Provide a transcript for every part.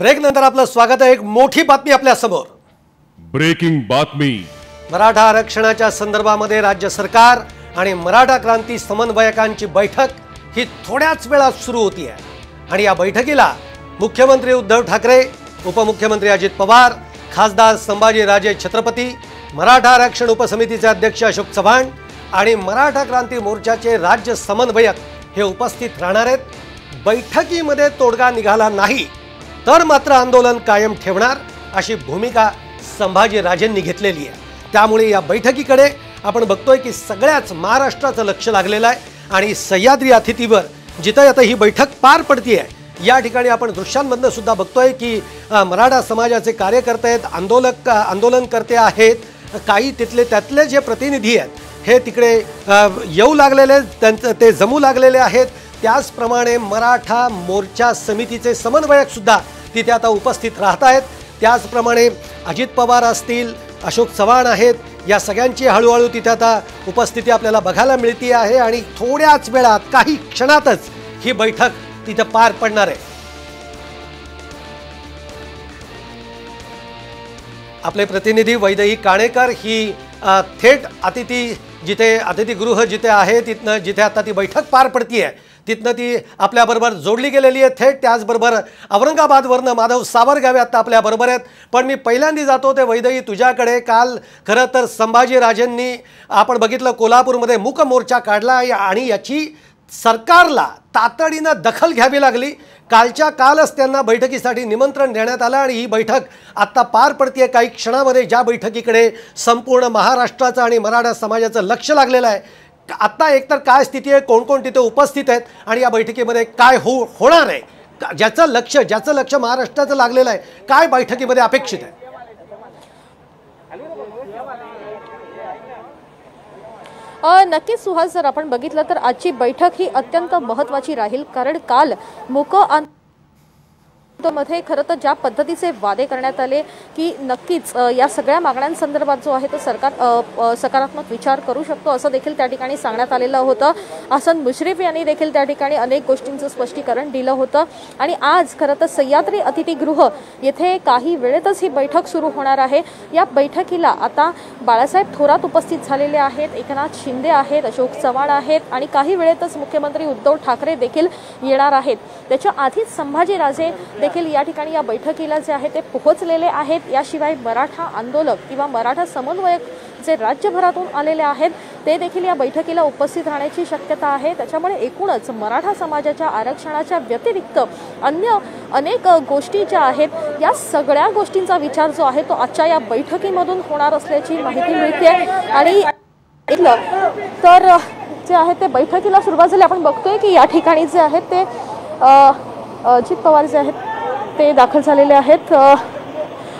Break नंतर आपलं स्वागत आहे। एक मोठी बातमी आपल्या समोर। ब्रेकिंग बातमी। मराठा आरक्षणाच्या संदर्भामध्ये राज्य सरकार आणि मराठा क्रांती समन्वयकांची बैठक ही थोड्याच वेळात सुरू होती आहे आणि या बैठकीला मुख्यमंत्री उद्धव ठाकरे, उपमुख्यमंत्री अजित पवार, खासदार संभाजीराजे छत्रपती, मराठा आरक्षण उपसमितीचे अध्यक्ष अशोक चव्हाण आणि मराठा क्रांती मोर्चाचे राज्य समन्वयक हे उपस्थित राहणार आहेत। बैठकीमध्ये तोडगा निघाला नाही तर मात्र आंदोलन कायम ठेवणार अशी भूमिका संभाजीराजेंनी घेतलेली आहे। त्यामुळे या बैठकीकडे आपण बघतोय की सगळ्याच महाराष्ट्राचं लक्ष लागलेलं आहे आणि सह्याद्री अतिथीवर जिथे आता ही बैठक पार पडती आहे या ठिकाणी आपण दृश्यांमधून सुद्धा बघतोय की मराठा समाजाचे कार्यकर्ते आहेत, आंदोलनकर्ते आहेत, काही त्यातले जे प्रतिनिधी आहेत हे तिकडे येऊ लागलेले, ते जमू लागलेले आहेत। त्याचप्रमाणे मराठा मोर्चा समितीचे समन्वयक सुद्धा तिथे आता उपस्थित राहत आहेत। त्याचप्रमाणे अजित पवार असतील, अशोक चव्हाण आहेत, या सगळ्यांची हळूहळू तिथे आता उपस्थिती आपल्याला बघायला मिळते आहे आणि थोड्याच वेळात काही क्षणातच ही बैठक तिथे पार पडणार आहे। आपले प्रतिनिधी वैदेही काणेकर ही थेट अतिथीगृह जिथे आहे तिथनं जिथे आता ती बैठक पार पडती आहे तिथनं ती आपल्याबरोबर जोडली गेलेली आहे थेट। त्याचबरोबर औरंगाबादवरनं माधव सावरगावे आता आपल्याबरोबर आहेत। पण मी पहिल्यांदा जातो ते वैदेही तुझ्याकडे। काल खरं तर संभाजीराजेंनी आपण बघितलं कोल्हापूरमध्ये मूक मोर्चा काढला आणि याची सरकारला तातडीनं दखल घ्यावी लागली। कालच त्यांना बैठकीसाठी निमंत्रण देण्यात आलं आणि ही बैठक आता पार पडते काही क्षणामध्ये, ज्या बैठकीकडे संपूर्ण महाराष्ट्राचं आणि मराठा समाजाचं लक्ष लागलेलं आहे। आता एकतर काय स्थिती आहे, कोण कोण तिथे उपस्थित आहेत आणि या बैठकीमध्ये काय होणार आहे, ज्याचं लक्ष महाराष्ट्राचं लागलेलं आहे, काय बैठकीमध्ये अपेक्षित आहे? नक्कीच सुहास, जर आपण बघितलं तर आजची बैठक ही अत्यंत महत्त्वाची राहील, कारण काल मध्ये खरं तर ज्या पद्धतीचे वादे करण्यात आले की नक्कीच या सगळ्या मागण्यांसंदर्भात जो आहे तो सरकार सकारात्मक विचार करू शकतो असं देखील त्या ठिकाणी सांगण्यात आलेलं होतं। हसन मुश्रीफ यांनी देखील त्या ठिकाणी अनेक गोष्टींचं स्पष्टीकरण दिलं होतं आणि आज खरं तर सह्याद्री अतिथीगृह येथे काही वेळेतच ही बैठक सुरू होणार आहे। या बैठकीला आता बाळासाहेब थोरात उपस्थित झालेले आहेत, एकनाथ शिंदे आहेत, अशोक चव्हाण आहेत आणि काही वेळेतच मुख्यमंत्री उद्धव ठाकरे देखील येणार आहेत। त्याच्या आधीच संभाजीराजे या ठिकाणी या बैठकीला जे आहे ते पोहोचलेले आहेत। याशिवाय मराठा आंदोलक किंवा मराठा समन्वयक जे राज्यभरातून आलेले आहेत ते देखील या बैठकीला उपस्थित राहण्याची शक्यता आहे। त्याच्यामुळे एकूणच मराठा समाजाच्या आरक्षणाच्या व्यतिरिक्त अन्य अनेक गोष्टी ज्या आहेत या सगळ्या गोष्टींचा विचार जो आहे तो आजच्या या बैठकीमधून होणार असल्याची माहिती मिळते आणि तर जे आहे ते बैठकीला सुरुवात झाली। आपण बघतोय की या ठिकाणी जे आहेत ते अजित पवार जे आहेत ते दाखल झालेले आहेत।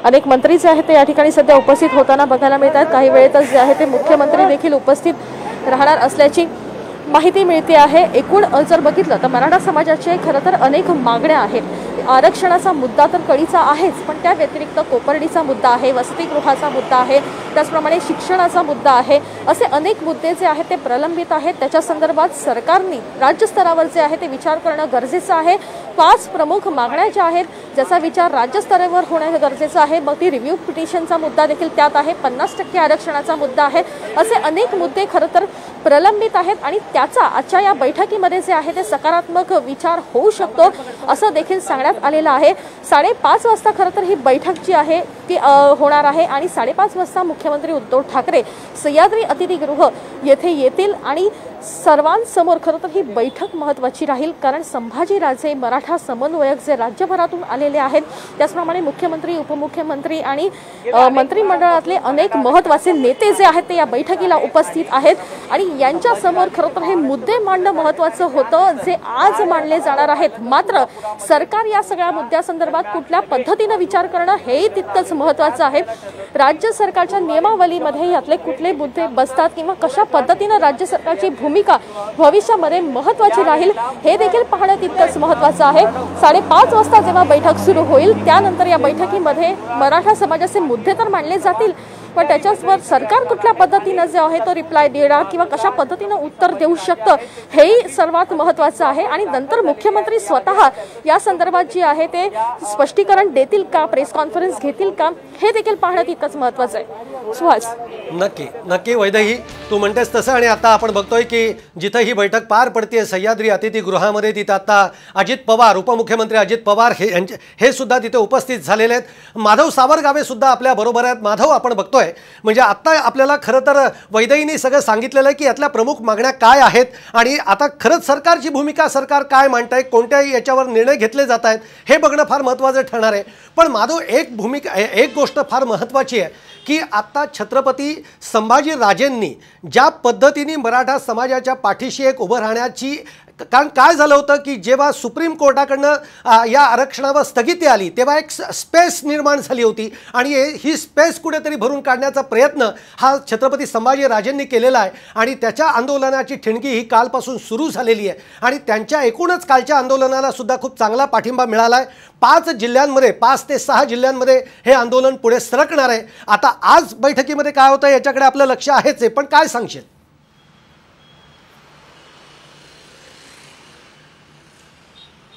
अनेक मंत्री जे आहेत ते या ठिकाणी सध्या उपस्थित होताना बघायला मिळतात। काही वेळेतच जे आहे ते मुख्यमंत्री देखील उपस्थित राहणार असल्याची माहिती मिळते आहे। एकूण जर बघितलं तर मराठा समाजाचे खरं तर अनेक मागण्या आहेत। आरक्षणाचा मुद्दा तर कळीचा आहेच, पण त्या व्यतिरिक्त कोपर्डीचा मुद्दा आहे, वसतिगृहाचा मुद्दा आहे, त्याचप्रमाणे शिक्षणाचा मुद्दा आहे, असे अनेक मुद्दे जे आहेत ते प्रलंबित आहेत। त्याच्या संदर्भात सरकारने राज्यस्तरावर जे आहे ते विचार करणं गरजेचं आहे। 5 प्रमुख मागण्या ज्या आहेत ज्याचा विचार राज्यस्तरावर होणं गरजेचं आहे। मग ती रिव्ह्यू पिटिशनचा मुद्दा देखील त्यात आहे, 50% आरक्षणाचा मुद्दा आहे, असे अनेक मुद्दे खरं तर प्रलंबित आहेत आणि त्याचा आजच्या या बैठकीमध्ये जे आहे ते सकारात्मक विचार होऊ शकतो असं देखील सांगण्यात आलेलं आहे। 5:30 वाजता खरं तर ही बैठक जी आहे ती होणार आहे आणि 5:30 वाजता मुख्यमंत्री उद्धव ठाकरे सह्याद्री अतिथीगृह येथे येतील आणि सर्वांसमोर खरं तर ही बैठक महत्त्वाची राहील, कारण संभाजीराजे मराठा समन्वयक जे राज्यभरातून आलेले आहेत, त्याचप्रमाणे मुख्यमंत्री, उपमुख्यमंत्री आणि मंत्रिमंडळातले अनेक महत्त्वाचे नेते जे आहेत ते या बैठकीला उपस्थित आहेत आणि यांच्या समोर खरं तर हे मुद्दे मांडणं महत्त्वाचं होतं जे आज मांडले जाणार आहेत। मात्र सरकार या सगळ्या मुद्द्यासंदर्भात कुठल्या पद्धतीने विचार करणं हेही तितकंच महत्त्वाचं आहे। राज्य सरकारच्या नियमावलीमध्ये यातले कुठले मुद्दे बसतात किंवा कशा पद्धतीने राज्य सरकारची भूमिका भविष्यामध्ये महत्त्वाची राहील हे देखील पाहणं तितकंच महत्त्वाचं आहे। 5:30 वाजता जेव्हा बैठक सुरू होईल त्यानंतर या बैठकीमध्ये मराठा समाजाचे मुद्दे तर मांडले जातील, पण त्याच्यावर सरकार कुठल्या पद्धतीनं जे आहे तो रिप्लाय देणार किंवा कशा पद्धतीनं उत्तर देऊ शकतं हेही सर्वात महत्त्वाचं आहे। आणि नंतर मुख्यमंत्री स्वतः या संदर्भात जे आहे ते स्पष्टीकरण देतील का, प्रेस कॉन्फरन्स घेतील का, हे देखील पाहणं तितकंच महत्त्वाचं आहे। सुहास, नक्की वैदेही तू म्हणतेस तसं। आणि आता आपण बघतोय की जिथं ही बैठक पार पडते सह्याद्री अतिथीगृहामध्ये, तिथं आता अजित पवार, उपमुख्यमंत्री अजित पवार हे सुद्धा तिथे उपस्थित झालेले आहेत। माधव सावरगावे सुद्धा आपल्या बरोबर आहेत। माधव, आपण बघतोय म्हणजे आता आपल्याला खरं तर वैदेहीने सगळं सांगितलेलं आहे की यातल्या प्रमुख मागण्या काय आहेत आणि आता खरंच सरकारची भूमिका, सरकार काय मांडतंय, कोणत्याही याच्यावर निर्णय घेतले जात आहेत हे बघणं फार महत्त्वाचं ठरणार आहे। पण माधव, एक गोष्ट फार महत्त्वाची आहे की आता छत्रपती संभाजी राजेंनी ज्या पद्धतीने मराठा समाजाच्या पाठीशी एक उभं राहण्याची, कारण काय झालं होतं की जेव्हा सुप्रीम कोर्टाकडनं या आरक्षणावर स्थगिती आली तेव्हा एक स्पेस निर्माण झाली होती आणि ही स्पेस कुठेतरी भरून काढण्याचा प्रयत्न हा छत्रपती संभाजी राजेंनी केलेला आहे आणि त्याच्या आंदोलनाची ठिणगी ही कालपासून सुरू झालेली आहे आणि त्यांच्या एकूणच कालच्या आंदोलनाला सुद्धा खूप चांगला पाठिंबा मिळाला आहे। 5 जिल्ह्यांमध्ये, 5 ते 6 जिल्ह्यांमध्ये हे आंदोलन पुढे सरकणार आहे। आता आज बैठकीमध्ये काय होतं याच्याकडे आपलं लक्ष आहेच आहे, पण काय सांगशील?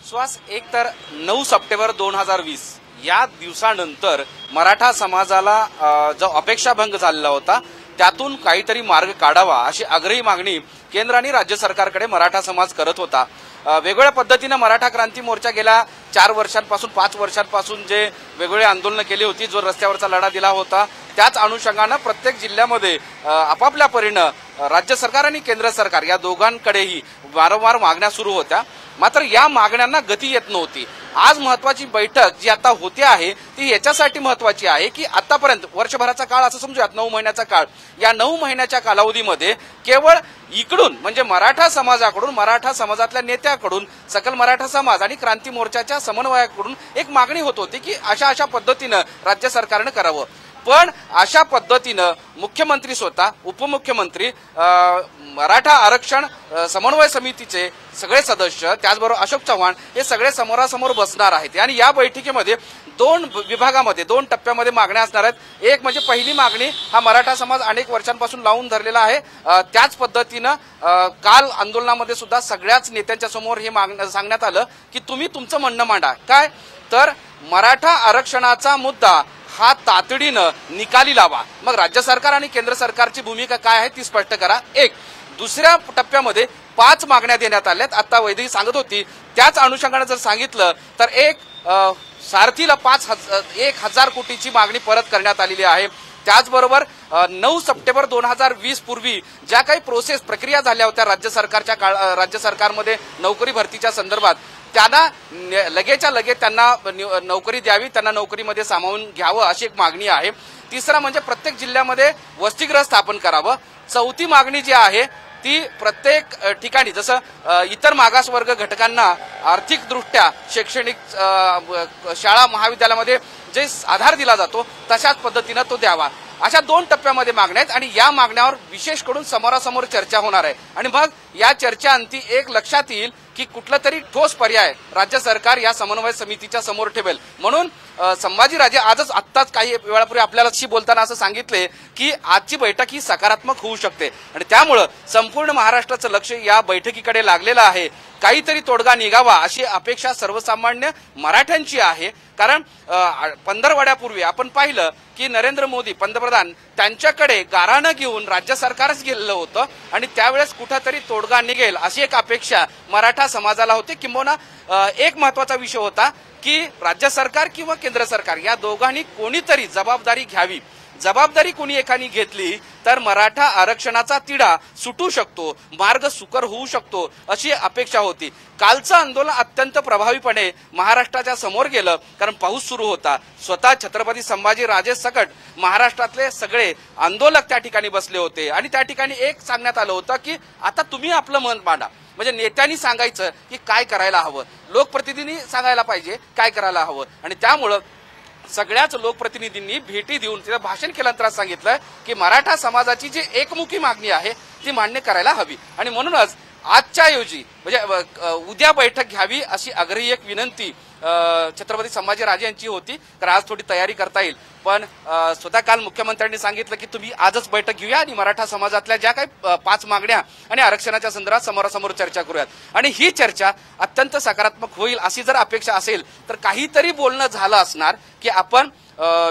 श्वास, एक तर 9 सप्टेंबर 2020 या दिवसानंतर मराठा समाजाला जो अपेक्षाभंग झालेला होता त्यातून काहीतरी मार्ग काढावा अशी आग्रही मागणी केंद्र आणि राज्य सरकारकडे मराठा समाज करत होता। वेगवेगळ्या पद्धतीने मराठा क्रांती मोर्चा गेल्या 4 वर्षांपासून 5 वर्षांपासून जे वेगवेगळे आंदोलन केली होती, जो रस्त्यावरचा लढा दिला होता, त्याच अनुषंगाने प्रत्येक जिल्ह्यामध्ये आपापल्या परीने राज्य सरकार आणि केंद्र सरकार या दोघांकडेही वारंवार मागण्या सुरू होत्या। मात्र या मागण्यांना गती येत नव्हती। आज महत्वाची बैठक जी आता होते आहे ती याच्यासाठी महत्वाची आहे की आतापर्यंत वर्षभराचा काळ असं समजूयात, 9 महिन्याचा काळ, या 9 महिन्याच्या कालावधीमध्ये केवळ इकडून म्हणजे मराठा समाजाकडून, मराठा समाजातल्या नेत्याकडून, सकल मराठा समाज आणि क्रांती मोर्चाच्या समन्वयाकडून एक मागणी होत होती की अशा पद्धतीनं राज्य सरकारनं करावं। पण अशा पद्धतीनं मुख्यमंत्री स्वतः, उपमुख्यमंत्री, मराठा आरक्षण समन्वय समितीचे सगळे सदस्य, त्याचबरोबर अशोक चव्हाण हे सगळे समोरासमोर बसणार आहेत आणि या बैठकीमध्ये 2 विभागामध्ये 2 टप्प्यामध्ये मागण्या असणार आहेत। एक म्हणजे पहिली मागणी हा मराठा समाज अनेक वर्षांपासून लावून धरलेला आहे, त्याच पद्धतीनं काल आंदोलनामध्ये सुद्धा सगळ्याच नेत्यांच्या समोर हे सांगण्यात आलं की तुम्ही तुमचं म्हणणं मांडा। काय तर मराठा आरक्षणाचा मुद्दा हा तातडीनं निकाली लावा, मग राज्य सरकार आणि केंद्र सरकारची भूमिका काय आहे ती स्पष्ट करा। एक दुसऱ्या टप्प्यामध्ये 5 मागण्या देण्यात आल्यात, आता वैदेही सांगत होती, त्याच अनुषंगाने जर सांगितलं तर एक सारथीला 1,000 कोटीची मागणी परत करण्यात आलेली आहे। त्याचबरोबर 9 सप्टेंबर 2020 पूर्वी ज्या काही प्रक्रिया झाल्या होत्या राज्य सरकारमध्ये नोकरी भरतीच्या संदर्भात, त्यांना लगेच्या लगेच त्यांना नोकरी द्यावी, त्यांना नोकरीमध्ये सामावून घ्यावं अशी एक मागणी आहे। तिसरा म्हणजे प्रत्येक जिल्ह्यामध्ये वसतिगृह स्थापन करावं। चौथी मागणी जी आहे ती प्रत्येक ठिकाणी जसं इतर मागासवर्ग घटकांना आर्थिकदृष्ट्या शैक्षणिक शाळा महाविद्यालयामध्ये जे आधार दिला जातो तशाच पद्धतीनं तो द्यावा, अशा 2 टप्प्यामध्ये मागण्या आहेत आणि या मागण्यावर विशेष करून समोरासमोर चर्चा होणार आहे आणि मग या चर्चेअंती एक लक्षात येईल की कुठला तरी ठोस पर्याय राज्य सरकार या समन्वय समितीच्या समोर ठेवेल। म्हणून संभाजीराजे आत्ताच काही वेळापूर्वी आपल्याशी बोलताना असं सांगितले की आजची बैठक ही सकारात्मक होऊ शकते आणि त्यामुळे संपूर्ण महाराष्ट्राचं लक्ष या बैठकीकडे लागलेलं आहे। काहीतरी तोडगा निघावा अशी अपेक्षा सर्वसामान्य मराठ्यांची आहे, कारण 15 आपण पाहिलं की नरेंद्र मोदी पंतप्रधान त्यांच्याकडे गाऱ्हाणं घेऊन राज्य सरकारच गेलेलं होतं आणि त्यावेळेस कुठेतरी तोडगा निघेल अशी एक अपेक्षा मराठा समाजाला होती। किंबहुना एक महत्वाचा विषय होता की राज्य सरकार किंवा केंद्र सरकार या दोघांनी कोणीतरी जबाबदारी घ्यावी, जबाबदारी कोणी एकाने घेतली तर मराठा आरक्षणाचा तिढा सुटू शकतो, मार्ग सुकर होऊ शकतो अशी अपेक्षा होती। कालचं आंदोलन अत्यंत प्रभावीपणे महाराष्ट्राच्या समोर गेलं, कारण पाऊस सुरू होता। स्वतः छत्रपती संभाजी राजे सकट महाराष्ट्रातले सगळे आंदोलक त्या ठिकाणी बसले होते आणि त्या ठिकाणी एक सांगण्यात आलं होतं की आता तुम्ही आपलं मन मांडा, म्हणजे नेत्यांनी सांगायचं की काय करायला हवं, लोकप्रतिनिधींनी सांगायला पाहिजे काय करायला हवं आणि त्यामुळं सगळ्याच लोकप्रतिनिधींनी भेटी देऊन तिथं भाषण केल्यानंतर सांगितलं की मराठा समाजाची जी एकमुखी मागणी आहे ती मान्य करायला हवी आणि म्हणूनच आजच्या ऐवजी म्हणजे उद्या बैठक घ्यावी अशी आग्रही एक विनंती छत्रपती संभाजीराजे यांची होती, तर आज थोडी तयारी करता येईल. पण स्वतः काल मुख्यमंत्र्यांनी सांगितलं की तुम्ही आजच बैठक घेऊया आणि मराठा समाजातल्या ज्या काही 5 मागण्या आणि आरक्षणाच्या संदर्भात समोरासमोर चर्चा करूयात. आणि ही चर्चा अत्यंत सकारात्मक होईल अशी जर अपेक्षा असेल तर काहीतरी बोलणं झालं असणार की आपण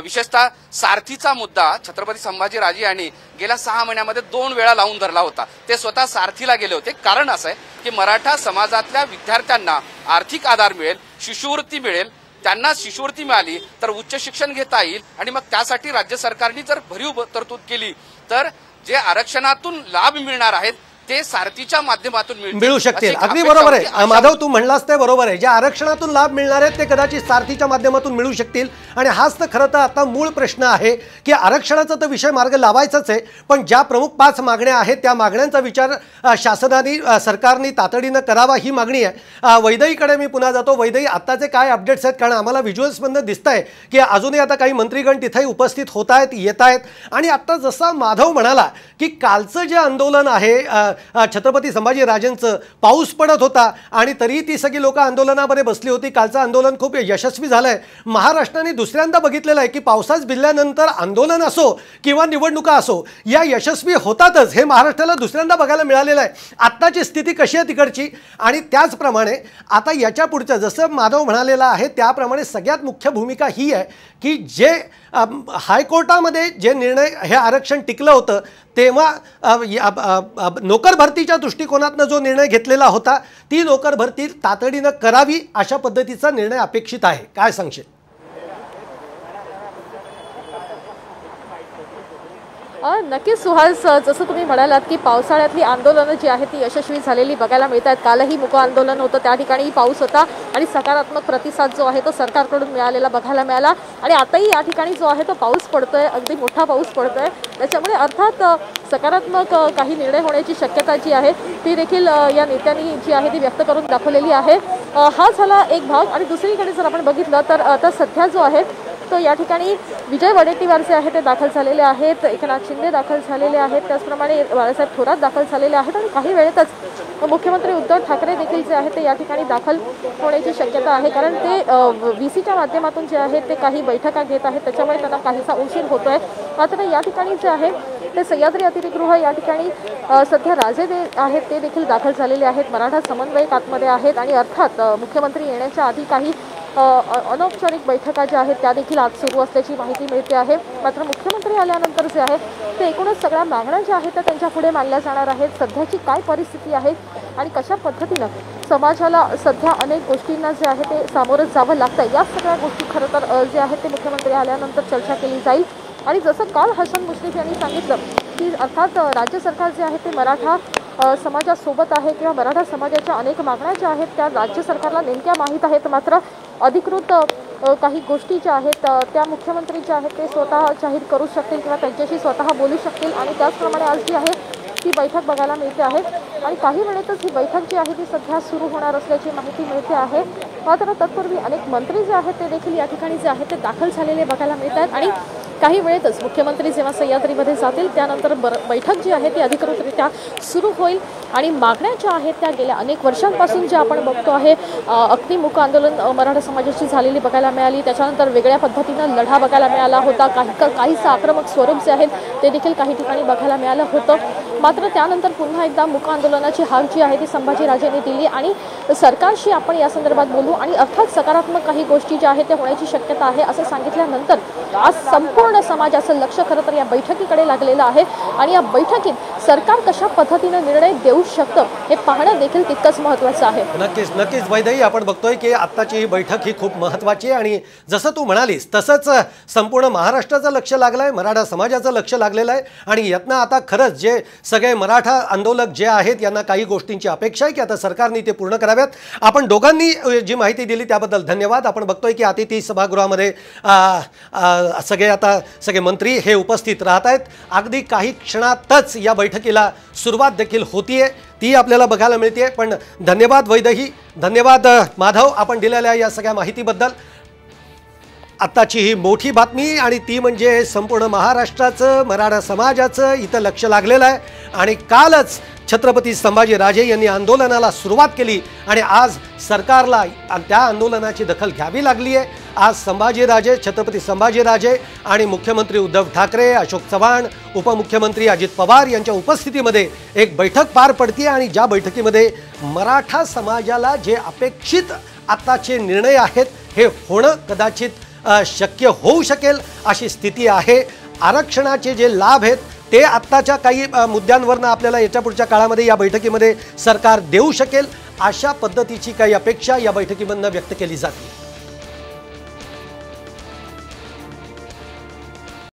विशेषतः सारथीचा मुद्दा छत्रपती संभाजीराजे यांनी गेल्या 6 महिन्यामध्ये 2 वेळा लावून धरला होता. ते स्वतः सारथीला गेले होते. कारण असं आहे की मराठा समाजातल्या विद्यार्थ्यांना आर्थिक आधार मिळेल, शिष्यवृत्ती मिळेल. त्यांना शिष्यवृत्ती मिळाली तर उच्च शिक्षण घेता येईल आणि मग त्यासाठी राज्य सरकारने जर भरीव तरतूद केली तर जे आरक्षणातून लाभ मिळणार आहेत ते सारथीच्या माध्यमातून मिळू शकतील. अगदी बरोबर आहे माधव, तू म्हणलास ते बरोबर आहे. जे आरक्षणातून लाभ मिळणार आहेत ते कदाचित सारथीच्या माध्यमातून मिळू शकतील. आणि हाच तर खरं तर आता मूळ प्रश्न आहे की आरक्षणाचा तर विषय मार्ग लावायचाच आहे, पण ज्या प्रमुख 5 मागण्या आहेत त्या मागण्यांचा विचार शासनाने सरकारने तातडीनं करावा ही मागणी आहे. वैदईकडे मी पुन्हा जातो. वैदई, आत्ताचे काय अपडेट्स आहेत? कारण आम्हाला व्हिज्युअल्समधनं दिसत आहे की अजूनही आता काही मंत्रीगण तिथेही उपस्थित होत आहेत, येत आहेत. आणि आत्ता जसा माधव म्हणाला की कालचं जे आंदोलन आहे छत्रपती संभाजीराजेंचं, पाऊस पडत होता आणि तरी ती सगळी लोक आंदोलनामध्ये बसली होती. कालचं आंदोलन खूप यशस्वी झालंय. महाराष्ट्राने दुसऱ्यांदा बघितलेलं आहे की पावसात भिजल्यानंतर आंदोलन असो किंवा निवडणुका असो या यशस्वी होतातच. हे महाराष्ट्राला दुसऱ्यांदा बघायला मिळालेलं आहे. आत्ताची स्थिती कशी आहे तिकडची? आणि त्याचप्रमाणे आता याच्या पुढचं जसं माधव म्हणालेला आहे त्याप्रमाणे सगळ्यात मुख्य भूमिका ही आहे की जे हायकोर्टामध्ये जे निर्णय हे आरक्षण टिकलं होतं तेव्हा नोकर भरतीच्या दृष्टिकोनातनं जो निर्णय घेतलेला होता ती नोकर भरती तातडीनं करावी अशा पद्धतीचा निर्णय अपेक्षित आहे. काय सांगशील? नक्कीच सुहास, जसं तुम्ही म्हणालात की पावसाळ्यातली आंदोलनं जी आहेत ती यशस्वी झालेली बघायला मिळतात. कालही मूक आंदोलन होतं, त्या ठिकाणी पाऊस होता आणि सकारात्मक प्रतिसाद जो आहे तो सरकारकडून मिळालेला बघायला मिळाला. आणि आताही या ठिकाणी जो आहे तो पाऊस पडतोय, अगदी मोठा पाऊस पडतोय. त्याच्यामुळे अर्थात सकारात्मक काही निर्णय होण्याची शक्यता जी आहे ती देखील या नेत्यांनी जी आहे ती व्यक्त करून दाखवलेली आहे. हा झाला एक भाग. आणि दुसरीकडे जर आपण बघितलं तर आता सध्या जो आहे तो या ठिकाणी विजय वडेट्टीवार जे आहे ते दाखल झालेले आहेत, एकनाथ शिंदे दाखल झालेले आहेत, त्याचप्रमाणे बाळासाहेब थोरात दाखल झालेले आहेत. आणि काही वेळेतच मुख्यमंत्री उद्धव ठाकरे देखील जे आहेत ते या ठिकाणी दाखल होण्याची शक्यता आहे. कारण ते VCच्या माध्यमातून जे आहे ते काही बैठका घेत आहेत, त्याच्यामुळे त्यांना काहीसा उशीर होतोय. मात्र या ठिकाणी जे आहे ते सह्याद्री अतिथीगृह या ठिकाणी सध्या राजे आहेत ते देखील दाखल झालेले आहेत. मराठा समन्वयक आतमध्ये आहेत. आणि अर्थात मुख्यमंत्री येण्याच्या आधी काही अनौपचारिक बैठका ज्या आहेत त्या देखील आज सुरू असल्याची माहिती मिळते आहे. मात्र मुख्यमंत्री आल्यानंतर जे आहे ते एकूणच सगळ्या मागण्या ज्या आहेत त्या त्यांच्या पुढे मांडल्या जाणार आहेत. सध्याची काय परिस्थिती आहे आणि कशा पद्धतीनं समाजाला सध्या अनेक गोष्टींना जे आहे ते सामोरं जावं लागतं, या सगळ्या गोष्टी खरं तर जे आहेत ते मुख्यमंत्री आल्यानंतर चर्चा केली जाईल. आणि जसं काल हसन मुश्रीफ यांनी सांगितलं की अर्थात राज्य सरकार जे आहे ते मराठा समाजासोबत आहे किंवा मराठा समाजाच्या अनेक मागण्या ज्या आहेत त्या राज्य सरकारला नेमक्या माहीत आहेत. मात्र अधिकृत काही गोष्टी ज्या आहेत त्या मुख्यमंत्री जे आहेत ते स्वतः जाहीर करू शकतील किंवा त्यांच्याशी स्वतः बोलू शकतील. आणि त्याचप्रमाणे आज जी आहे ती बैठक बघायला मिळते आहे. आणि काही वेळेतच ही बैठक जी आहे ती सध्या सुरू होणार असल्याची माहिती मिळते आहे. मात्र तत्पूर्वी अनेक मंत्री जे आहेत ते देखील या ठिकाणी जे आहेत ते दाखल झालेले बघायला मिळतात. आणि काही वेळेतच मुख्यमंत्री जेव्हा सह्याद्रीमध्ये जातील त्यानंतर बैठक जी आहे ती अधिकृतरित्या सुरू होईल. आणि मागण्या ज्या आहेत त्या गेल्या अनेक वर्षांपासून जे आपण बघतो आहे अगदी मूक आंदोलन मराठा समाजाची झालेली बघायला मिळाली. त्याच्यानंतर वेगळ्या पद्धतीनं लढा बघायला मिळाला होता. काहीसं आक्रमक स्वरूप जे आहेत ते देखील काही ठिकाणी बघायला मिळालं होतं. मात्र त्यानंतर पुन्हा एकदा मूक आंदोलनाची हाक जी आहे ती संभाजीराजेंनी दिली. आणि सरकारशी आपण या संदर्भात बोलू आणि अर्थात सकारात्मक काही गोष्टी ज्या आहेत त्या होण्याची शक्यता आहे असं सांगितल्यानंतर आज संपूर्ण समाजाचं लक्ष खरं तर या बैठकीकडे लागलेलं आहे. आणि या बैठकीत सरकार कशा पद्धतीनं निर्णय देऊ शकतं हे पाहणं देखील तितकंच महत्त्वाचं आहे. नक्कीच नक्कीच वैदई, आपण बघतोय की आत्ताची ही बैठक ही खूप महत्त्वाची आहे. आणि जसं तू म्हणालीस तसंच संपूर्ण महाराष्ट्राचं लक्ष लागलं आहे, मराठा समाजाचं लक्ष लागलेलं आहे. आणि यातनं आता खरंच जे सगळे मराठा आंदोलक जे आहेत यांना काही गोष्टींची अपेक्षा आहे की आता सरकारने ते पूर्ण कराव्यात. आपण दोघांनी जी माहिती दिली त्याबद्दल धन्यवाद. आपण बघतोय की अतिथी सभागृहामध्ये सगळे मंत्री हे उपस्थित राहत आहेत. अगदी काही क्षणातच या बैठकीला सुरुवात देखील होतीये, ती आपल्याला बघायला मिळते. पण धन्यवाद वैदही, धन्यवाद माधव आपण दिलेल्या या सगळ्या माहितीबद्दल. आत्ताची ही मोठी बातमी आणि ती म्हणजे संपूर्ण महाराष्ट्राचं मराठा समाजाचं इथं लक्ष लागलेलं आहे आणि कालच छत्रपती संभाजीराजे यांनी आंदोलनाला सुरुवात केली आणि आज सरकारला त्या आंदोलनाची दखल घ्यावी लागली आहे। आज संभाजीराजे छत्रपती संभाजीराजे आणि मुख्यमंत्री उद्धव ठाकरे, अशोक चव्हाण, उपमुख्यमंत्री अजित पवार यांच्या उपस्थितीमध्ये एक बैठक पार पडते आणि ज्या बैठकीमध्ये मराठा समाजाला जे अपेक्षित आताचे निर्णय आहेत हे होणं कदाचित शक्य होऊ शकेल अशी स्थिती आहे। आरक्षणाचे जे लाभ आहेत ते आत्ताच्या काही मुद्द्यांवरनं आपल्याला याच्या पुढच्या काळामध्ये या बैठकीमध्ये सरकार देऊ शकेल अशा पद्धतीची काही अपेक्षा या बैठकीमधनं व्यक्त केली जाते।